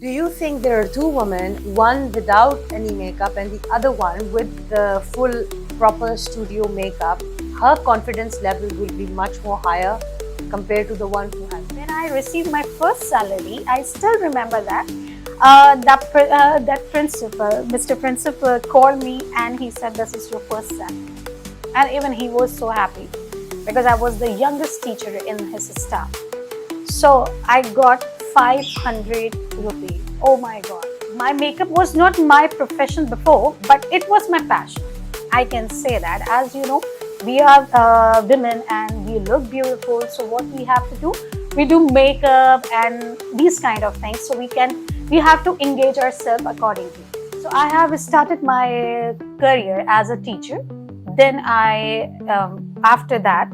Do you think there are two women, one without any makeup and the other one with the full proper studio makeup, her confidence level will be much more higher compared to the one who has? When I received my first salary, I still remember that. That principal, Mr. Principal, called me and he said, "This is your first salary," and even he was so happy because I was the youngest teacher in his staff. So I got 500 rupees. Oh my God! My makeup was not my profession before, but it was my passion. I can say that. As you know, we are women and we look beautiful. So what we have to do? We do makeup and these kind of things. So we have to engage ourselves accordingly. So I have started my career as a teacher. Then after that,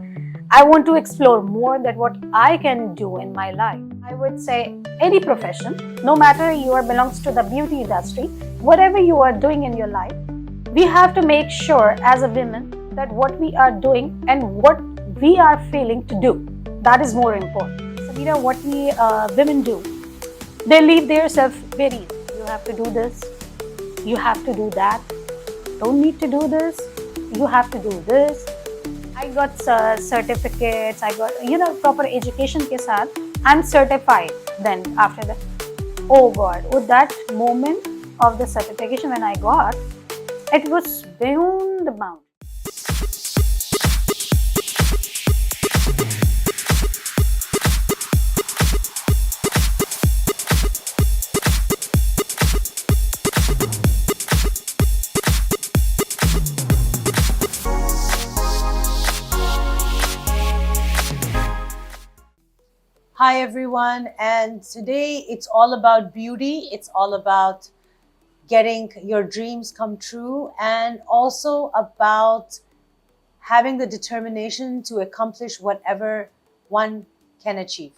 I want to explore more that what I can do in my life. I would say any profession, no matter you are belongs to the beauty industry, whatever you are doing in your life, we have to make sure as a woman that what we are doing and what we are feeling to do, that is more important. So, what we women do, they leave themselves very easy. You have to do this, you have to do that, don't need to do this, you have to do this. I got certificates, I got proper education ke saath, I'm certified. Then after that, oh God, with that moment of the certification when I got, it was beyond the bound. Hi everyone, and today it's all about beauty. It's all about getting your dreams come true and also about having the determination to accomplish whatever one can achieve.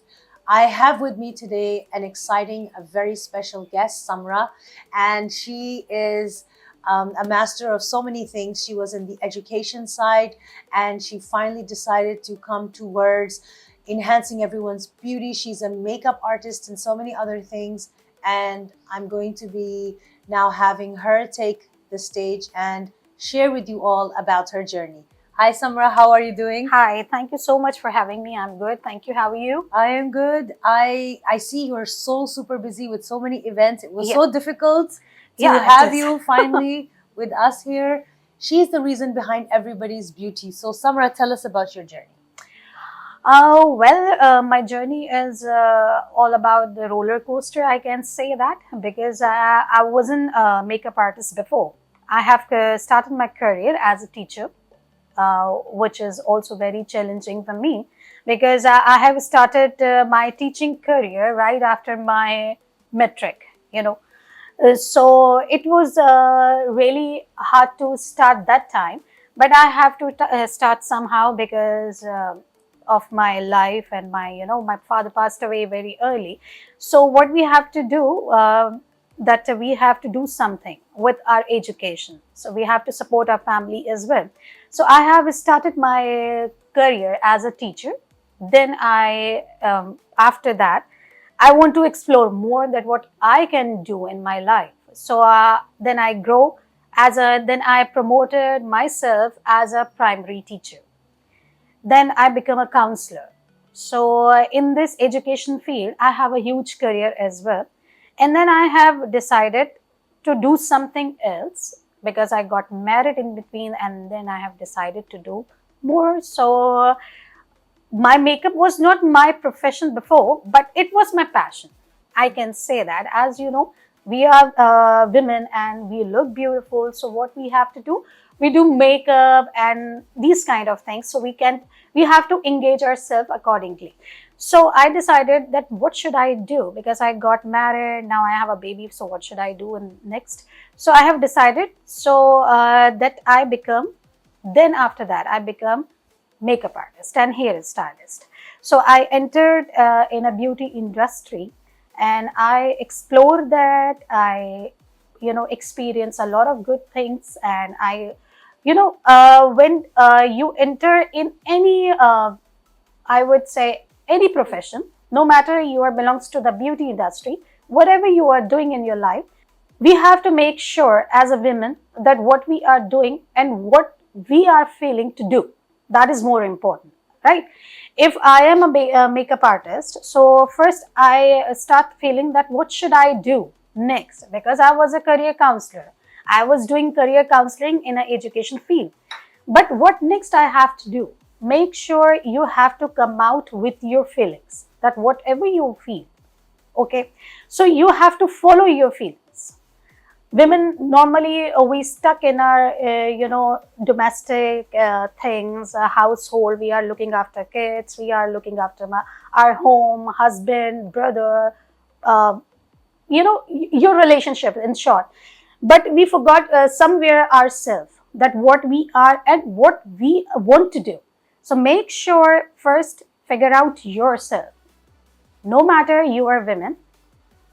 I have with me today an exciting, a very special guest, Samra, and she is a master of so many things. She was in the education side and she finally decided to come towards enhancing everyone's beauty. She's a makeup artist and so many other things. And I'm going to be now having her take the stage and share with you all about her journey. Hi Samra, how are you doing? Hi, thank you so much for having me. I'm good. Thank you. How are you? I am good. I see you're so super busy with so many events. It was so difficult to have you finally with us here. She's the reason behind everybody's beauty. So Samra, tell us about your journey. My journey is all about the roller coaster, I can say that, because I wasn't a makeup artist before. I have started my career as a teacher, which is also very challenging for me, because I have started my teaching career right after my metric, So it was really hard to start that time, but I have to start somehow because of my life and my father passed away very early. So what we have to do, that we have to do something with our education. So we have to support our family as well. So I have started my career as a teacher. Then after that, I want to explore more that what I can do in my life. So then I promoted myself as a primary teacher. Then I become a counselor. So in this education field, I have a huge career as well. And then I have decided to do something else because I got married in between, and then I have decided to do more. So my makeup was not my profession before, but it was my passion. I can say that. As you know, we are women and we look beautiful. So what we have to do? We do makeup and these kind of things. So we have to engage ourselves accordingly. So I decided that what should I do? Because I got married, now I have a baby. So what should I do next? So I have decided that then after that, I become makeup artist and hair stylist. So I entered in a beauty industry and I explored that. I experience a lot of good things, and when you enter in any I would say any profession, no matter you belongs to the beauty industry, whatever you are doing in your life, we have to make sure as a women that what we are doing and what we are feeling to do, that is more important, right? If I am a makeup artist, so first I start feeling that what should I do next, because I was a career counselor, I was doing career counseling in an education field, but what next I have to do? Make sure you have to come out with your feelings, that whatever you feel, okay, so you have to follow your feelings. Women normally we stuck in our domestic things, household. We are looking after kids, we are looking after our home, husband, brother, uh, your relationship in short, but we forgot somewhere ourselves that what we are and what we want to do. So make sure first figure out yourself. No matter you are women,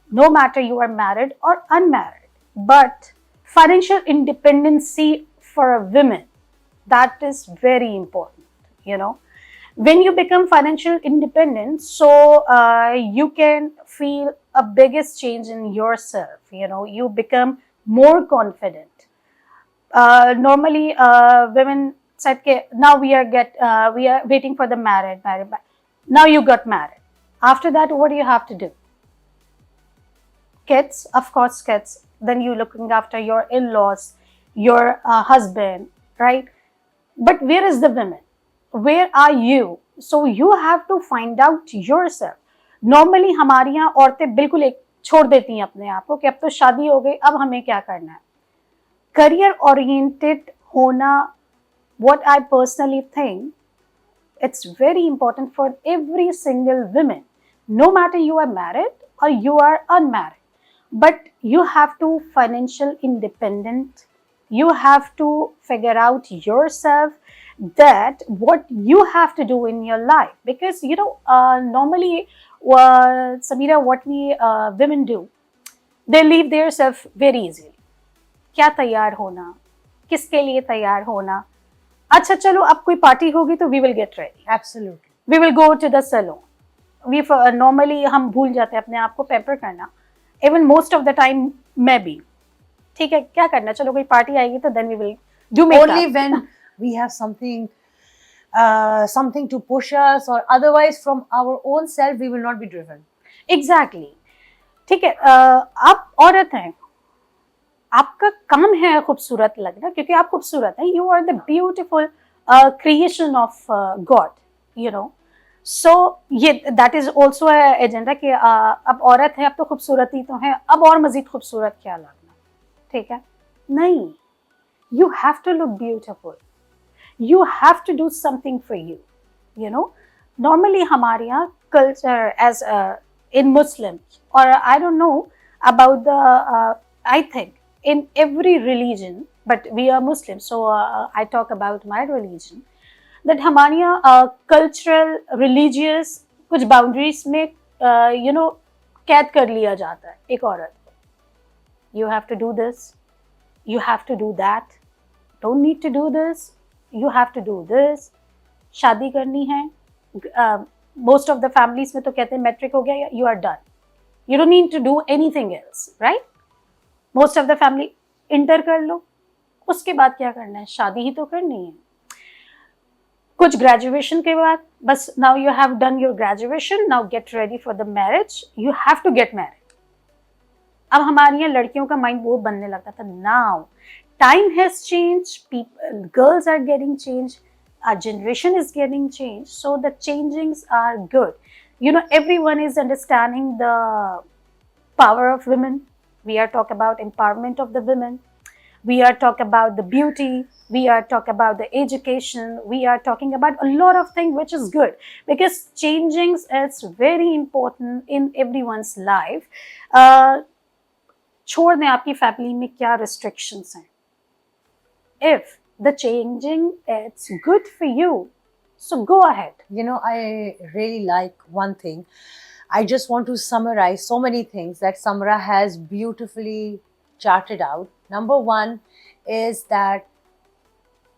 no matter you are married or unmarried, but financial independency for a woman, that is very important, when you become financial independent, so you can feel a biggest change in yourself, you become more confident. Normally women said, okay, now we are waiting for the married. Now you got married, after that what do you have to do? Kids, of course, kids. Then you looking after your in-laws, your husband, right? But where is the women? Where are you? So you have to find out yourself. Normally हमारी यहाँ औरतें बिल्कुल एक छोड़ देती हैं अपने आप को कि अब तो शादी हो गई, अब हमें क्या करना है. Career oriented होना, what I personally think, it's very important for every single woman, no matter you are married or you are unmarried. But you have to financial independent, you have to figure out yourself that what you have to do in your life, because normally Samira, what we women do, they leave their self very easily. क्या तैयार होना, किसके लिए तैयार होना, अच्छा चलो अब कोई पार्टी होगी तो we will get ready, Absolutely. we will go to the salon. We normally हम भूल जाते हैं अपने आप को पैम्पर करना. Even most of the time मैं भी, ठीक है क्या करना, चलो कोई पार्टी आएगी तो then we will do makeup. Only when we have something to push us, or otherwise from our own self we will not be driven. Exactly. ठीक है, आप औरत हैं, आपका काम है खूबसूरत लगना, क्योंकि आप खूबसूरत हैं. You are the beautiful creation of God, सो ये दैट इज ऑल्सो एजेंडा कि अब औरत है, अब तो खूबसूरती तो है, अब और मजीद खूबसूरत क्या लगना, ठीक है? नहीं, you have to look beautiful, you have to do something for you. Normally हमारे यहाँ कल्चर एज इन मुस्लिम, और I don't know about the I think in every religion, but we are Muslim, so I talk about my religion, that हमारे यहाँ cultural, religious कुछ boundaries में कैद कर लिया जाता है एक औरत को. You have to do this, you have to do that, don't need to do this, you have to do this. शादी करनी है, most of the families में तो कहते हैं मैट्रिक हो गया, you are done, you don't need to do anything else, right? Most of the family inter कर लो, उसके बाद क्या करना है, शादी ही तो करनी है. कुछ ग्रेजुएशन के बाद बस, now you have done your graduation, now get ready for the marriage, you have to get married. अब हमारी यहाँ लड़कियों का माइंड वो बनने लगा था. Now time has change, people, girls are getting change, our generation is getting changed, so the changings are good. Everyone is understanding the power of women. We are talking about empowerment of the women. We are talking about the beauty. We are talking about the education. We are talking about a lot of things, which is good, because changing is very important in everyone's life. छोड़ दें आपकी family में क्या restrictions हैं. If the changing it's good for you, so go ahead. I really like one thing. I just want to summarize so many things that Samra has beautifully charted out. Number one is that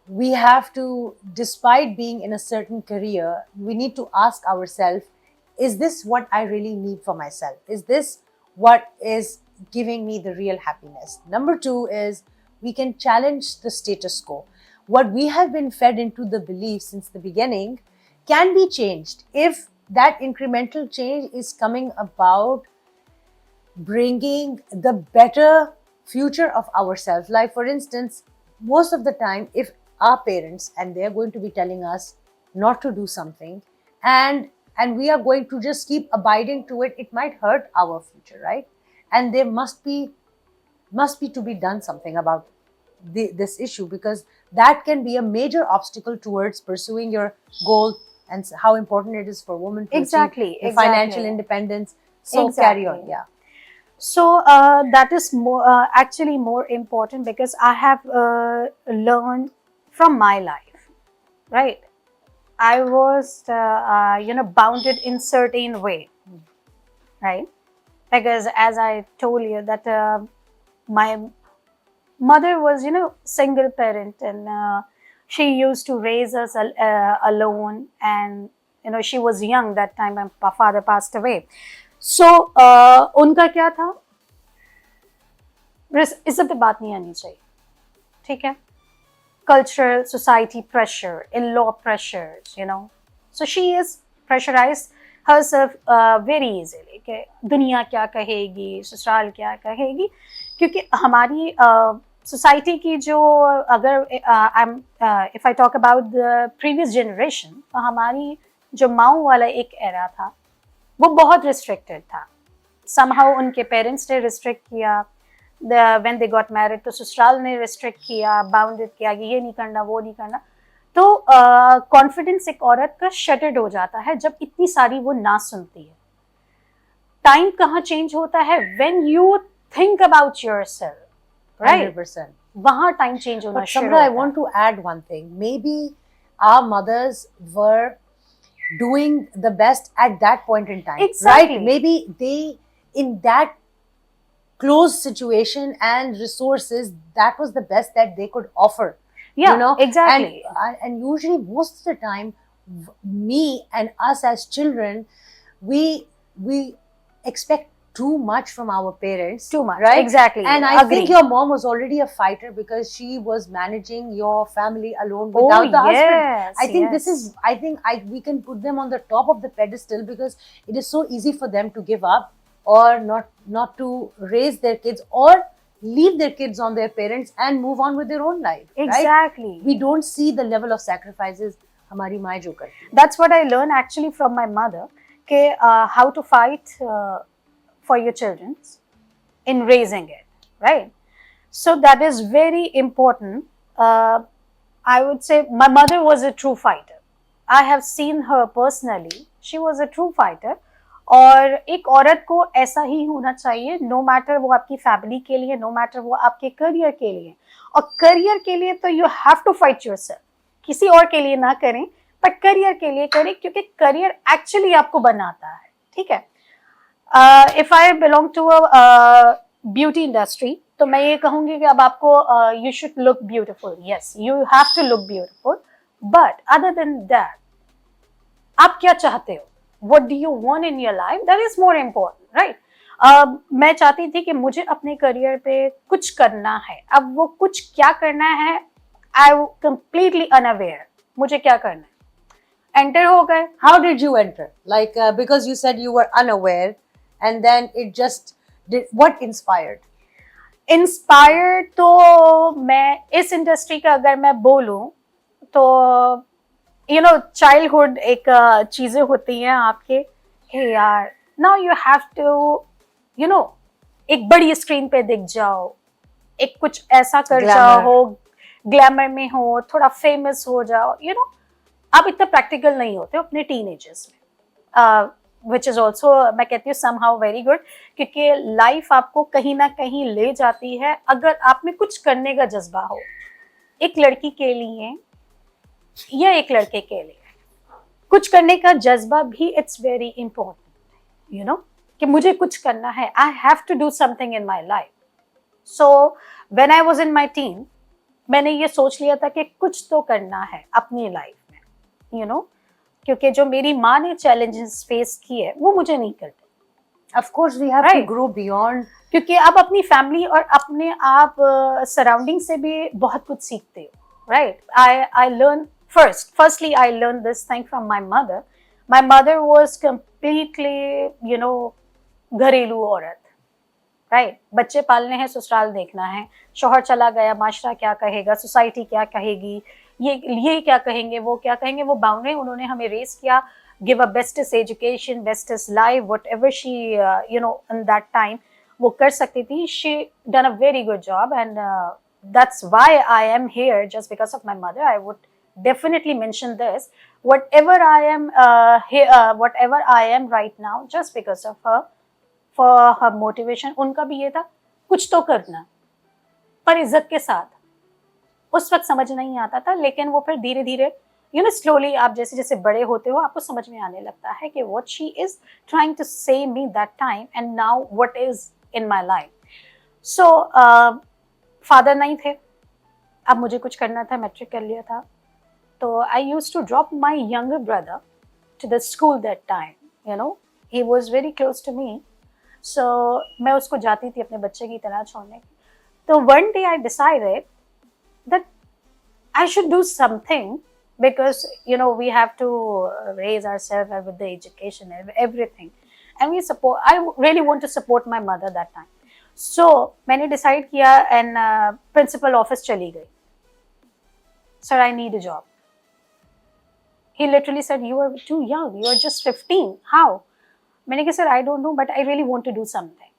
we have to, despite being in a certain career, we need to ask ourselves, is this what I really need for myself? Is this what is giving me the real happiness. Number two is we can challenge the status quo. What we have been fed into the belief since the beginning can be changed if that incremental change is coming about bringing the better future of ourselves. Like, for instance, most of the time, if our parents and they're going to be telling us not to do something, and we are going to just keep abiding to it, it might hurt our future, right? And there must be to be done something about this issue, because that can be a major obstacle towards pursuing your goal, and how important it is for women to Exactly, achieve the financial exactly. independence. So carry on. Exactly. Yeah. So that is more actually more important, because I have learned from my life, right? I was bounded in certain way, right? Because as I told you that my mother was single parent, and she used to raise us alone, and she was young that time, and father passed away. So उनका क्या था, इज्जत पे बात नहीं आनी चाहिए, ठीक है? Cultural, society pressure, in-law pressures, So she is pressurized herself very easily कि दुनिया क्या कहेगी, ससुराल क्या कहेगी, क्योंकि हमारी सोसाइटी की जो, अगर if I talk about the previous generation, तो हमारी जो माओ वाला एक एरा था वो बहुत restricted था. Somehow उनके पेरेंट्स ने restrict किया, when they got married तो ससुराल ने restrict किया, bounded किया कि ये नहीं करना, वो नहीं करना. तो कॉन्फिडेंस एक औरत का शटर्ड हो जाता है जब इतनी सारी वो ना सुनती है. टाइम कहाँ चेंज होता है, when you think about yourself, right? 100%. वहाँ टाइम चेंज होना But शुरू Samra, I होता want to add one thing. Maybe our mothers were doing the best at that point in time, Exactly. right? Maybe they, in that closed situation and resources, that was the best that they could offer. Yeah, exactly. And usually most of the time, me and us as children, we expect too much from our parents. Too much, right? exactly. And I Agree. think your mom was already a fighter, because she was managing your family alone without the husband. Yes, I think yes. this is, I think we can put them on the top of the pedestal, because it is so easy for them to give up, or not to raise their kids, or leave their kids on their parents and move on with their own life. Exactly. Right? We don't see the level of sacrifices हमारी माँ जो करती है. That's what I learned actually from my mother, कि how to fight for your children in raising it, right? So that is very important. I would say my mother was a true fighter. I have seen her personally. She was a true fighter. और एक औरत को ऐसा ही होना चाहिए, no matter वो आपकी family के लिए, नो मैटर वो आपके करियर के लिए. और करियर के लिए तो you have to fight yourself. किसी और के लिए ना करें, बट करियर के लिए करें, क्योंकि करियर एक्चुअली आपको बनाता है, ठीक है? If I belong to a beauty industry, तो मैं ये कहूंगी कि अब आपको you should look beautiful. Yes, you have to look beautiful, but other than that आप क्या चाहते हो, what do you want in your life, that is more important, right? मैं चाहती थी कि मुझे अपने करियर पे कुछ करना है. अब वो कुछ क्या करना है, आई completely unaware. मुझे क्या करना है, एंटर हो गए. How did you enter? Like, because you said you were unaware, and then it just did. What inspired? Inspired तो मैं इस इंडस्ट्री का अगर मैं बोलूं तो चाइल्डहुड एक चीजें होती हैं आपके, हे यार, नाउ यू हैव टू एक बड़ी स्क्रीन पे दिख जाओ, एक कुछ ऐसा कर जाओ, ग्लैमर में हो, थोड़ा फेमस हो जाओ. आप इतना प्रैक्टिकल नहीं होते अपने टीनेजर्स में, विच इज ऑल्सो, मैं कहती हूँ somehow very good, क्योंकि लाइफ आपको कहीं ना कहीं ले जाती है अगर आप में कुछ करने का जज्बा हो. एक लड़की के लिए या एक लड़के के लिए कुछ करने का जज्बा भी इट्स वेरी इंपॉर्टेंट, कि मुझे कुछ करना है. I have to do something in my life. So when I was in my teen, मैंने ये सोच लिया था कि कुछ तो करना है अपनी लाइफ में, क्योंकि जो मेरी माँ ने चैलेंजेस फेस किए वो मुझे नहीं करते. Of course, we have to Right. grow beyond. क्योंकि आप अपनी फैमिली और अपने आप सराउंडिंग से भी बहुत कुछ सीखते हो, right. I learn firstly I learn this thing from my mother. My mother was completely घरेलू औरत, राइट. बच्चे पालने हैं, ससुराल देखना है, शौहर चला गया, माशरा क्या कहेगा, सोसाइटी क्या कहेगी, ये क्या कहेंगे, वो क्या कहेंगे, वो बाउंड्री उन्होंने हमें रेस किया. Give a bestest education, bestest life, what ever she in that time वो कर सकती थी. She done a very good job and that's why I am here, just because of my mother. I would definitely mention this. Whatever I am whatever I am right now, just because of her, for her motivation. उनका भी ये था कुछ तो करना, पर इज्जत के साथ. उस वक्त समझ नहीं आता था, लेकिन वो फिर धीरे धीरे स्लोली आप जैसे जैसे बड़े होते हो आपको समझ में आने लगता है कि what she is trying to say me that time and now what is in my life. So father नहीं थे, अब मुझे कुछ करना था, मैट्रिक कर लिया था, तो I used to drop my younger brother to the school that time. He was very close to me. So मैं उसको जाती थी अपने बच्चे की तरह छोड़ने. तो one day I decided that I should do something, because we have to raise ourselves with the education and everything, and I really want to support my mother that time. So मैंने decide किया and principal office चली गई. Sir, I need a job. He literally said, you are too young, you are just 15. How? मैंने कहा, sir, I don't know, but I really want to do something.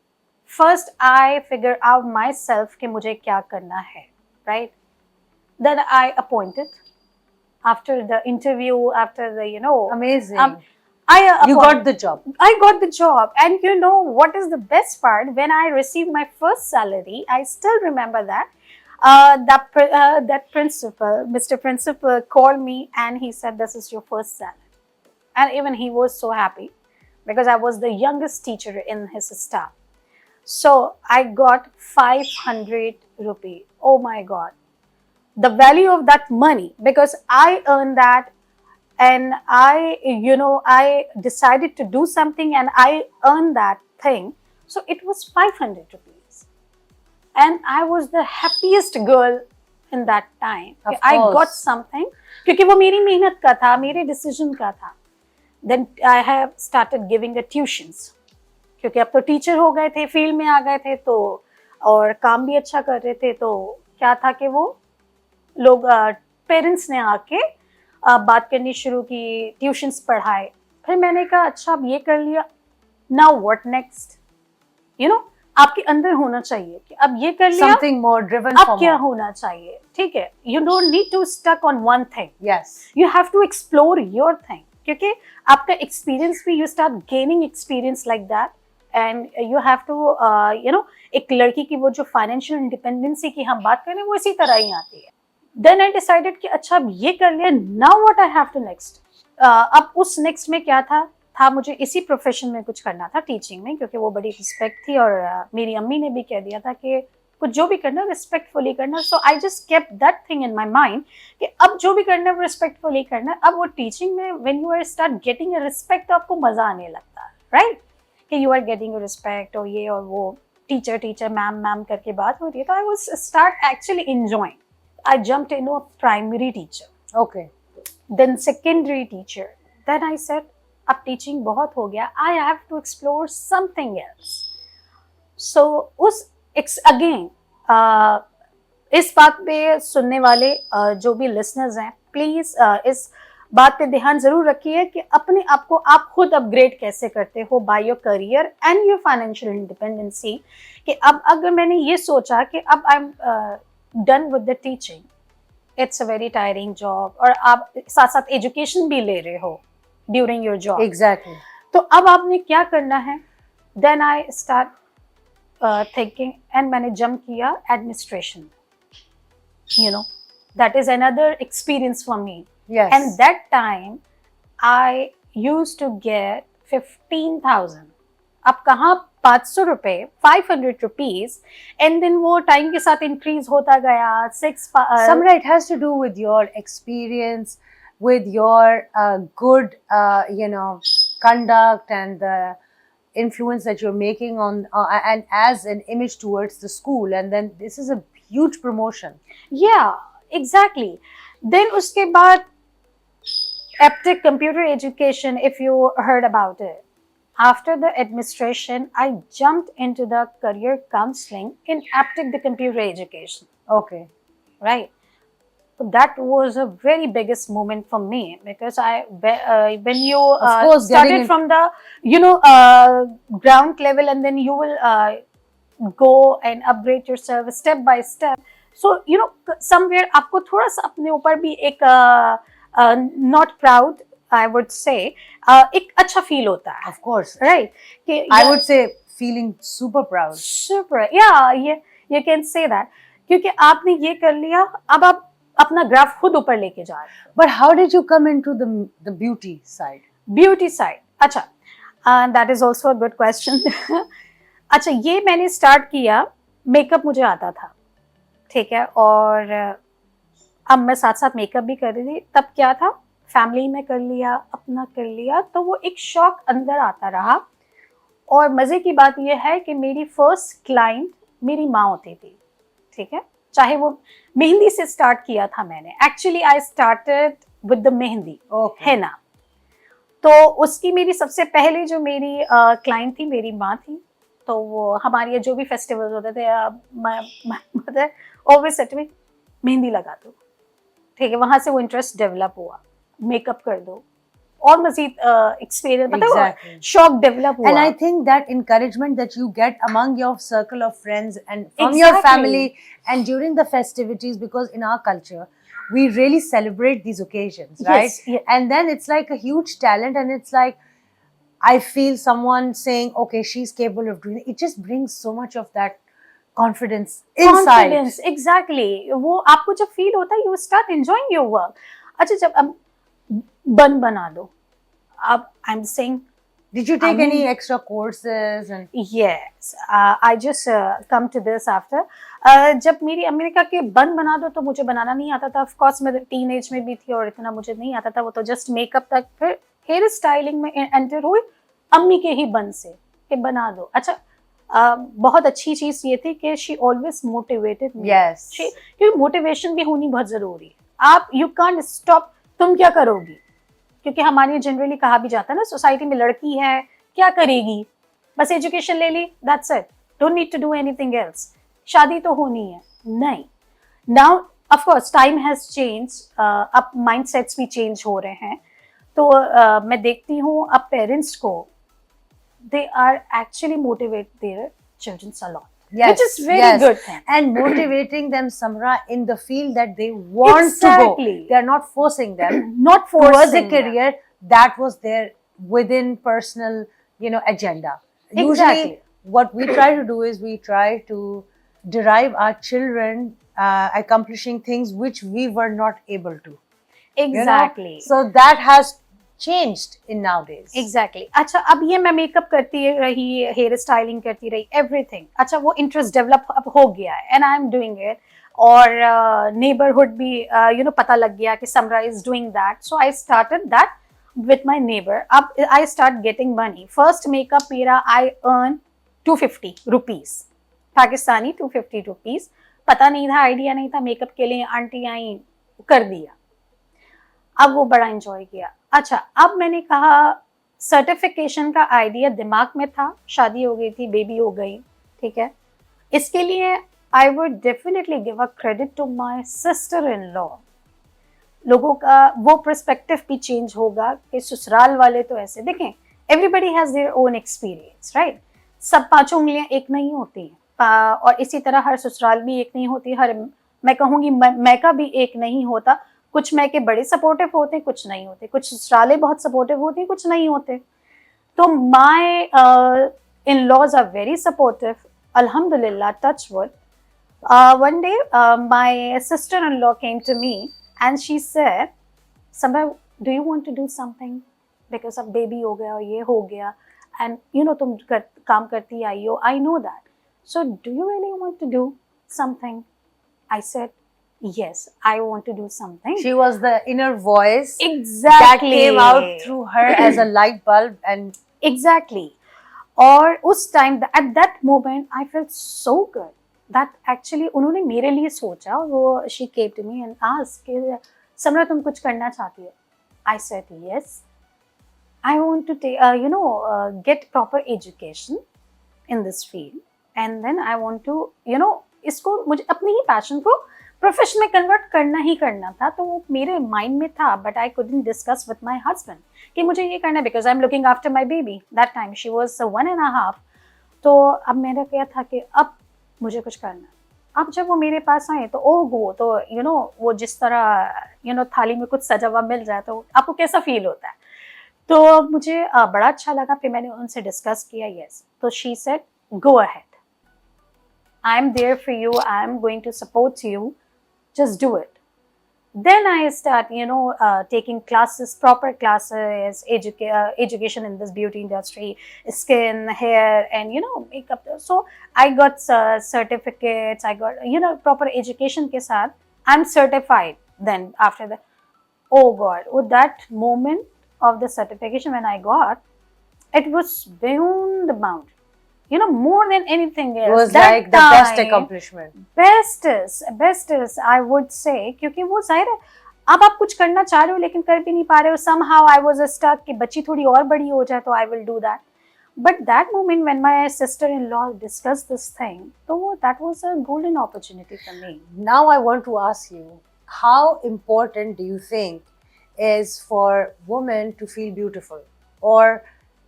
First I figure out myself कि मुझे क्या करना है, right? Then I appointed after the interview, after the Amazing. I You got the job. I got the job, and you know what is the best part? When I received my first salary, I still remember that that principal, Mr. Principal, called me and he said, "This is your first salary," and even he was so happy because I was the youngest teacher in his staff. So I got 500 rupee. Oh my God. The value of that money, because I earned that and I decided to do something and I earned that thing. So it was 500 rupees and I was the happiest girl in that time. Of I course. got something क्योंकि वो मेरी मेहनत का था, मेरे decision का था. Then I have started giving the tuitions, क्योंकि अब तो टीचर हो गए थे, फील्ड में आ गए थे, तो और काम भी अच्छा कर रहे थे, तो क्या था कि वो लोग पेरेंट्स ने आके बात करनी शुरू की, ट्यूशन्स पढ़ाए. फिर मैंने कहा अच्छा अब ये कर लिया, नाउ व्हाट नेक्स्ट. आपके अंदर होना चाहिए कि अब ये कर लिया, Something more driven अब for क्या more. होना चाहिए. ठीक है, you don't need to stuck on one thing, Yes. You have to explore your thing, क्योंकि आपका एक्सपीरियंस भी, you start gaining experience like that. And you have to एक लड़की की वो जो फाइनेंशियल इंडिपेंडेंसी की हम बात करें वो इसी तरह ही आती है. Then I decided कि अच्छा अब ये कर लिया, now what I have to next. अब उस next में क्या था मुझे इसी प्रोफेशन में कुछ करना था, टीचिंग में, क्योंकि वो बड़ी रिस्पेक्ट थी और मेरी अम्मी ने भी कह दिया था कि कुछ जो भी करना रिस्पेक्टफुली करना. So I just kept that thing in my mind कि अब जो भी करना है वो रिस्पेक्टफुली करना. अब वो टीचिंग में when you are start getting a respect तो आपको मजा आने लगता है, राइट, कि you are getting a respect और ये और वो, टीचर मैम करके बात हो रही है. तो I was start actually enjoying. I jumped into a primary teacher. Okay. Then secondary teacher. Then I said, अब teaching बहुत हो गया, I have to explore something else. So again, इस बात पे सुनने वाले जो भी listeners हैं, please इस बात पे ध्यान जरूर रखिए कि अपने आप को आप खुद अपग्रेड कैसे करते हो by your career and your financial independency. कि अब अगर मैंने ये सोचा कि अब I'm done with the teaching, it's a very tiring job, और आप साथ साथ एजुकेशन भी ले रहे हो during your job. Exactly. तो अब आपने क्या करना है? Then I start thinking and मैंने jump किया administration. That is another experience for me. Yes. And that time I used to get 15,000. अब कहाँ 500 रुपए, 500 rupees, and then वो टाइम के साथ इंक्रीज होता गया. Samra, it has to do with your experience, with your good, conduct and the influence that you're making on and as an image towards the school, and then this is a huge promotion. Yeah, exactly. Then उसके बाद Aptic Computer Education, if you heard about it. After the administration, I jumped into the career counseling in Aptic the Computer Education. Okay. Right. So that was a very biggest moment for me, because when you Of course, getting started in- from the ground level, and then you will go and upgrade yourself step by step. So somewhere आपको थोड़ा सा अपने ऊपर भी एक not proud, I would say, एक अच्छा feel होता है, Of course. right? कि I would say feeling super proud. super, yeah, you can say that, क्योंकि आपने ये कर लिया, अब आप अपना ग्राफ खुद ऊपर लेके जा रहे हो. But how did you come into the beauty side? Beauty side, अच्छा, that is also a good question. अच्छा, ये मैंने स्टार्ट किया, मेकअप मुझे आता था, ठीक है, और अब मैं साथ साथ मेकअप भी कर रही थी. तब क्या था, फैमिली में कर लिया, अपना कर लिया, तो वो एक शौक अंदर आता रहा. और मज़े की बात यह है कि मेरी फर्स्ट क्लाइंट मेरी माँ होती थी, ठीक है, चाहे वो मेहंदी से स्टार्ट किया था मैंने. Actually I started with the mehndi, Okay. है ना. तो उसकी मेरी सबसे पहले जो मेरी क्लाइंट थी, मेरी माँ थी. तो वो हमारे जो भी फेस्टिवल्स होते थे, mother always said to me, mehndi लगा दो, ठीक है. वहाँ से वो इंटरेस्ट डेवलप हुआ, मेकअप कर दो, और मजीद एक्सपीरियंस, Exactly. शौक डेवलप हुआ. And I think that encouragement that you get among your circle of friends and from your Exactly. family and during the festivities, because in our culture, we really celebrate these occasions, right? Yes, yeah. And then it's like a huge talent, and it's like, I feel someone saying, okay, she's capable of doing it. It just brings so much of that confidence inside. Confidence, exactly. वो आपको जब feel होता है, you start enjoying your work. अच्छा, जब अब बन बना दो, अब I'm saying, Did you take I mean- any extra courses? And yes, I just come to this after. जब मेरी अमेरिका के बन बना दो, तो मुझे बनाना नहीं आता था. ऑफ कोर्स मैं टीन एज में भी थी और इतना मुझे नहीं आता था. वो तो जस्ट मेकअप तक, फिर हेयर स्टाइलिंग में एंटर हुई अम्मी के ही बन से कि बना दो. अच्छा, बहुत अच्छी चीज़ ये थी कि she always motivated me. yes. क्योंकि मोटिवेशन भी होनी बहुत ज़रूरी है. आप यू कांट स्टॉप, तुम क्या करोगी, क्योंकि हमारे जनरली कहा भी जाता है ना, सोसाइटी में लड़की है क्या करेगी, बस एजुकेशन ले ली, that's it, don't need to do anything else, शादी तो होनी है. नहीं, now of course time has change, अब माइंडसेट्स भी चेंज हो रहे हैं. तो मैं देखती हूँ अब पेरेंट्स को, they are actually motivate their children a lot, Yes, which is very yes. good thing. And motivating them, Samra, in the field that they want to Exactly. go. They are not forcing them Not towards a forcing them. career that was their within personal, agenda. Exactly. Usually, what we try to do is we try to derive our children accomplishing things which we were not able to. Exactly. So that has changed in nowadays. Exactly. अच्छा, अब ये मैं makeup करती रही, hair styling करती रही, everything. अच्छा, वो इंटरेस्ट डेवलप अब हो गया है, and I am doing it. और नेबरहुड भी पता लग गया कि Samra is doing that, so I started that with my neighbour. अब I start getting money. First makeup मेरा I earn 250 rupees, Pakistani 250 rupees. पता नहीं था, आइडिया नहीं था मेकअप के लिए. आंटी आई, कर दिया. अब वो बड़ा एंजॉय किया. अच्छा, अब मैंने कहा, सर्टिफिकेशन का आइडिया दिमाग में था, शादी हो गई थी, बेबी हो गई, ठीक है. इसके लिए I would definitely give a credit to my sister in law. लोगों का वो पर्सपेक्टिव भी चेंज होगा कि ससुराल वाले तो ऐसे. देखें, everybody has their own experience, right. सब पांचों उंगलियां एक नहीं होती, और इसी तरह हर ससुराल भी एक नहीं होती, हर, मैं कहूँगी मैका भी एक नहीं होता. कुछ मैके बड़े सपोर्टिव होते हैं, कुछ नहीं होते. कुछ ससुराले बहुत सपोर्टिव होते हैं, कुछ नहीं होते. तो my in laws are very supportive, alhamdulillah, touch wood. One day my sister-in-law came to me and she said, Samra, do you want to do something, because अब बेबी हो गया और ये हो गया, and तुम काम करती आई हो, I know that, so do you really want to do something? I said, yes, I want to do something. She was the inner voice Exactly. that came out through her as a light bulb. And Exactly. और उस time at that moment I felt so good that actually उन्होंने मेरे लिए सोचा. वो she came to me and asked कि समरा तुम कुछ करना चाहती हो. I said yes. I want to take, get proper education in this field, and then I want to, इसको मुझे अपनी ही पैशन को प्रोफेशन में कन्वर्ट करना ही करना था. तो वो मेरे माइंड में था, but I couldn't discuss with my husband कि मुझे ये करना है because I am looking after my baby. That time she was 1.5. तो अब मेरा क्या था कि अब मुझे कुछ करना है. अब जब वो मेरे पास आए तो वो तो वो जिस तरह थाली में कुछ सजा हुआ मिल जाए तो आपको कैसा फील होता है. तो मुझे बड़ा अच्छा लगा. फिर मैंने उनसे डिस्कस किया. यस. तो she said go ahead, I am there for you, I am going to support you, just do it. Then I start, taking classes, proper classes, education in this beauty industry, skin, hair, and makeup. So I got certificates. I got proper education के साथ I'm certified. Then after that, oh God, with that moment of the certification when I got, it was beyond the bound. More than anything else. It was that like the best accomplishment. bestest I would say. क्योंकि वो जाहिर है अब आप कुछ करना चाह रहे हो लेकिन कर भी नहीं पा रहे हो. somehow I was stuck कि बच्ची थोड़ी और बड़ी हो जाए तो I will do that. But that moment when my sister-in-law discussed this thing, so that was a golden opportunity for me. Now I want to ask you, how important do you think is for women to feel beautiful? Or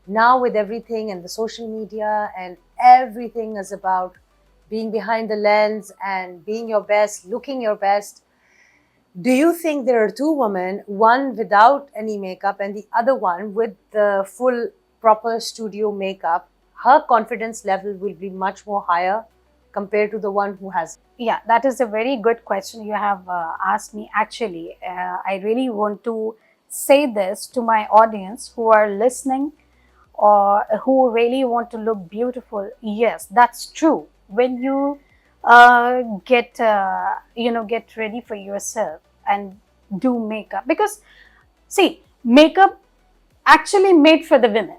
now with everything and the social media and everything is about being behind the lens and being your best, looking your best, do you think there are two women, one without any makeup and the other one with the full proper studio makeup, her confidence level will be much more higher compared to the one who has? Yeah, that is a very good question you have asked me. Actually, I really want to say this to my audience who are listening or who really want to look beautiful. Yes, that's true. When you get ready for yourself and do makeup, because see, makeup actually made for the women,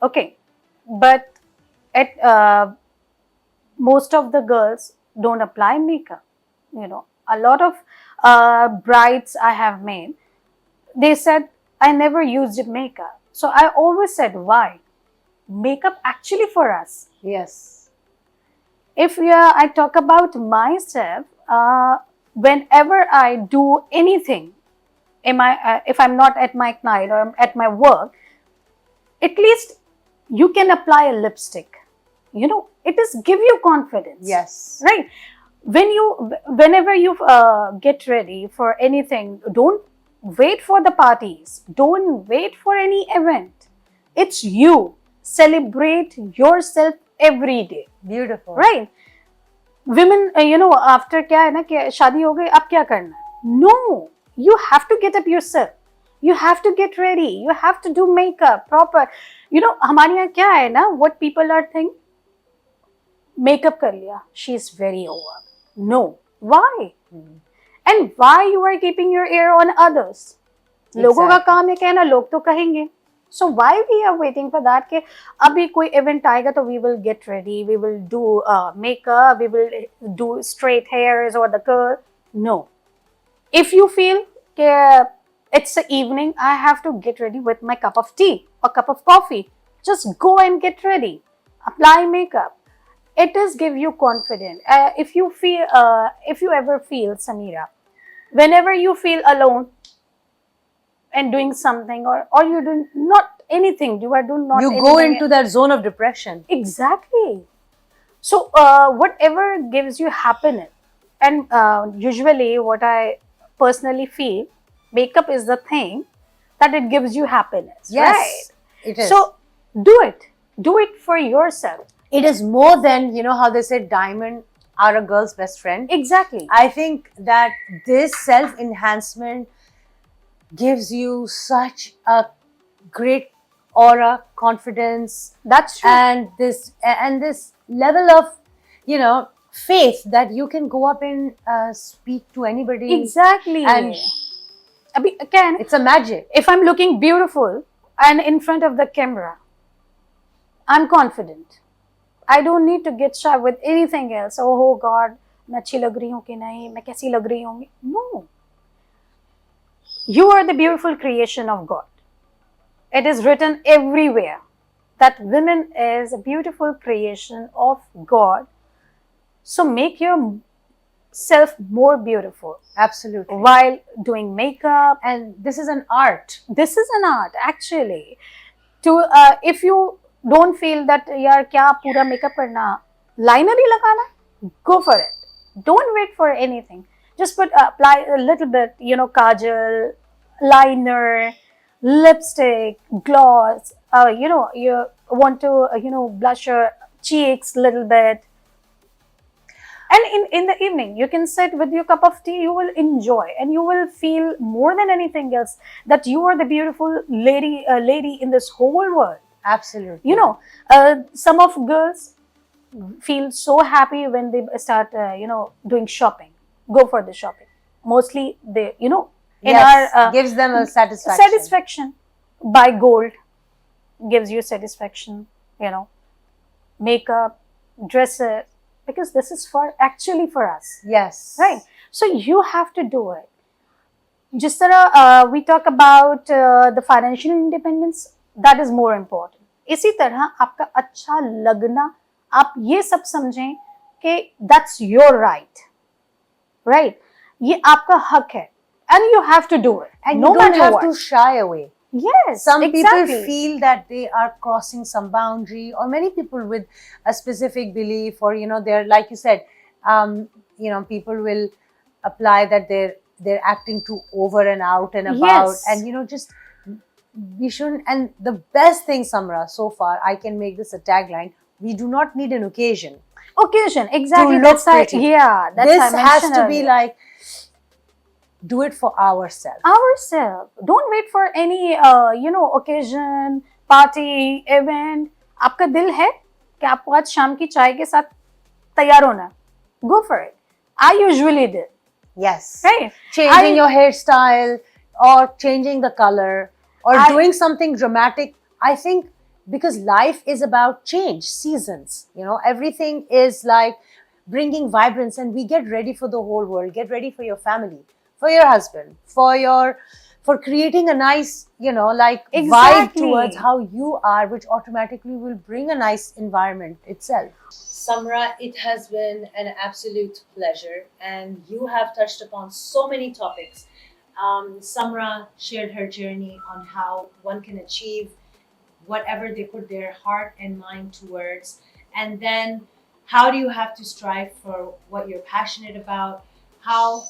okay, but at most of the girls don't apply makeup. A lot of brides I have made, they said I never used makeup. So I always said, why? Makeup actually for us. Yes. If I talk about myself, whenever I do anything, if I'm not at my client or I'm at my work, at least you can apply a lipstick. It is give you confidence. Yes. Right? Whenever you get ready for anything, don't wait for the parties. Don't wait for any event. It's you. Celebrate yourself every day. Beautiful. Right? Women, after क्या है ना कि शादी हो गई अब क्या करना है? No. You have to get up yourself. You have to get ready. You have to do makeup proper. हमारे यहाँ क्या है ना, what people are think, makeup कर लिया, she is very over. No. Why? And why you are keeping your ear on others? लोगों का काम है कहना, लोग तो कहेंगे. So why we are waiting for that कि अभी कोई event आएगा तो we will get ready, we will do makeup, we will do straight hairs or the curl. No. If you feel कि it's the evening, I have to get ready with my cup of tea or cup of coffee, just go and get ready. Apply makeup. It does give you confidence. If you ever feel, Samira, whenever you feel alone and doing something or you do not anything, you go into that zone of depression. Exactly. So whatever gives you happiness, and usually what I personally feel, makeup is the thing that it gives you happiness. Yes, right? It is. So do it for yourself. It is more than, how they say diamond are a girl's best friend. Exactly. I think that this self-enhancement gives you such a great aura, confidence. That's true. And this level of, faith that you can go up and speak to anybody. Exactly. And again, it's a magic. If I'm looking beautiful and in front of the camera, I'm confident. I don't need to get shy with anything else. Oh God, मैं अच्छी लग रही हूँ कि नहीं, मैं कैसी लग रही होंगी. No. You are the beautiful creation of God. It is written everywhere that women is a beautiful creation of God. So make yourself more beautiful Absolutely. while doing makeup. And this is an art. This is an art actually. To if you don't feel that यार क्या पूरा makeup करना, liner ही लगाना, go for it. Don't wait for anything. Just apply a little bit, kajal, liner, lipstick, gloss. You want to blush your cheeks a little bit. And in the evening, you can sit with your cup of tea, you will enjoy and you will feel more than anything else that you are the beautiful lady in this whole world. Absolutely. Some of girls feel so happy when they start, doing shopping. Go for the shopping. Mostly they, in Yes, our gives them a satisfaction. satisfaction. Buy gold gives you satisfaction. Makeup, dresses, because this is actually for us, Yes. right? So you have to do it. Just we talk about the financial independence, that is more important. इसी तरह आपका अच्छा लगना, आप ये सब समझें कि that's your right? ये आपका हक है, and you have to do it, And no you don't matter have what. to shy away. Yes, Some exactly. people feel that they are crossing some boundary, or many people with a specific belief, or they're, like you said, people will apply that they're acting too over and out and about. Yes. And just we shouldn't. And the best thing, Samra, so far, I can make this a tagline: we do not need an occasion. Occasion, exactly. look That's pretty. that's This I has mentioned to be earlier. like, do it for ourselves. Ourselves. Don't wait for any occasion, party, event. आपका दिल है कि आपको आज शाम की चाय के साथ तैयार होना, go for it. I usually did. Yes. Right. Changing your hairstyle, or changing the color, or doing something dramatic. I think because life is about change, seasons. Everything is like bringing vibrance, and we get ready for the whole world. Get ready for your family, for your husband, for creating a nice, vibe Exactly. towards how you are, which automatically will bring a nice environment itself. Samra, it has been an absolute pleasure, and you have touched upon so many topics. Samra shared her journey on how one can achieve whatever they put their heart and mind towards, and then how do you have to strive for what you're passionate about, how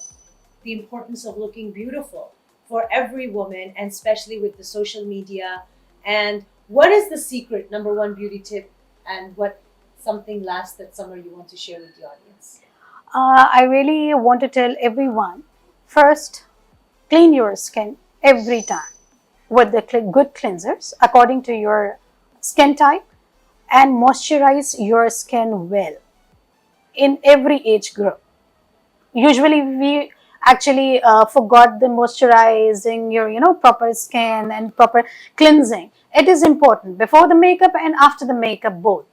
the importance of looking beautiful for every woman, and especially with the social media, and what is the secret number one beauty tip, and what something last that Samra you want to share with the audience. I really want to tell everyone, first, clean your skin every time with the good cleansers according to your skin type, and moisturize your skin well in every age group. Usually we actually forgot the moisturizing your proper skin and proper cleansing. It is important before the makeup and after the makeup both.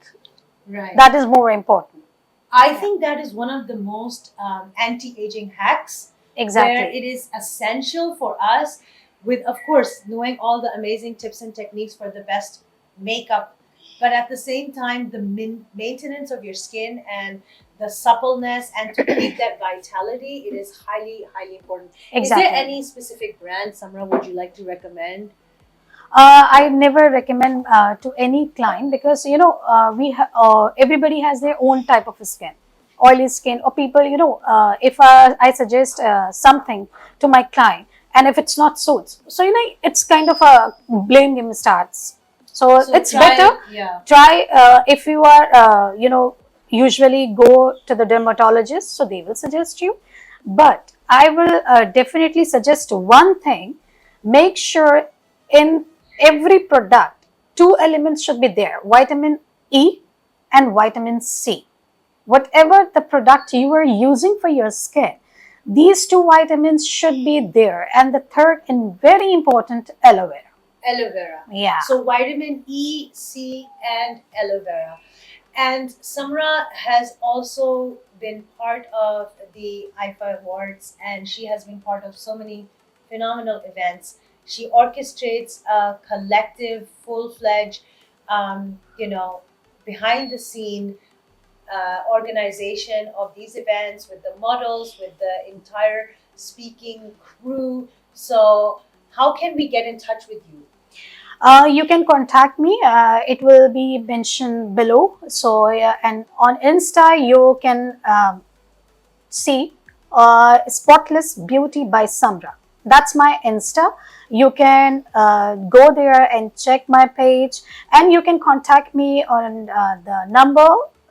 Right. That is more important. I think that is one of the most anti-aging hacks. Exactly. Where it is essential for us, with, of course, knowing all the amazing tips and techniques for the best makeup, but at the same time, the maintenance of your skin and the suppleness, and to keep that vitality, it is highly, highly important. Exactly. Is there any specific brand, Samra, would you like to recommend? I never recommend to any client, because everybody has their own type of skin, oily skin, or people, if I suggest something to my client, and if it's not suits, so it's kind of a blame game starts. So it's better. Yeah. Try if you are usually go to the dermatologist, so they will suggest you. But I will definitely suggest one thing: make sure in every product 2 elements should be there: vitamin E and vitamin C. Whatever the product you are using for your skin, these 2 vitamins should be there. And the third and very important, aloe vera. aloe vera. Yeah. So vitamin E, C, and aloe vera. And Samra has also been part of the IFA Awards, and she has been part of so many phenomenal events. She orchestrates a collective, full-fledged, behind the scene organization of these events with the models, with the entire speaking crew. So, how can we get in touch with you? You can contact me. It will be mentioned below. So, and on Insta, you can see Spotless Beauty by Samra. That's my Insta. You can go there and check my page, and you can contact me on the number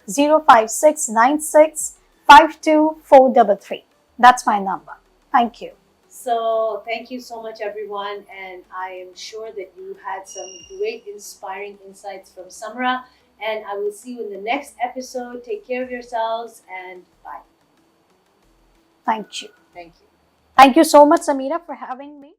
056965243. That's my number. Thank you. So, thank you so much, everyone. And I am sure that you had some great, inspiring insights from Samra. And I will see you in the next episode. Take care of yourselves and bye. Thank you. Thank you. Thank you so much, Samira, for having me.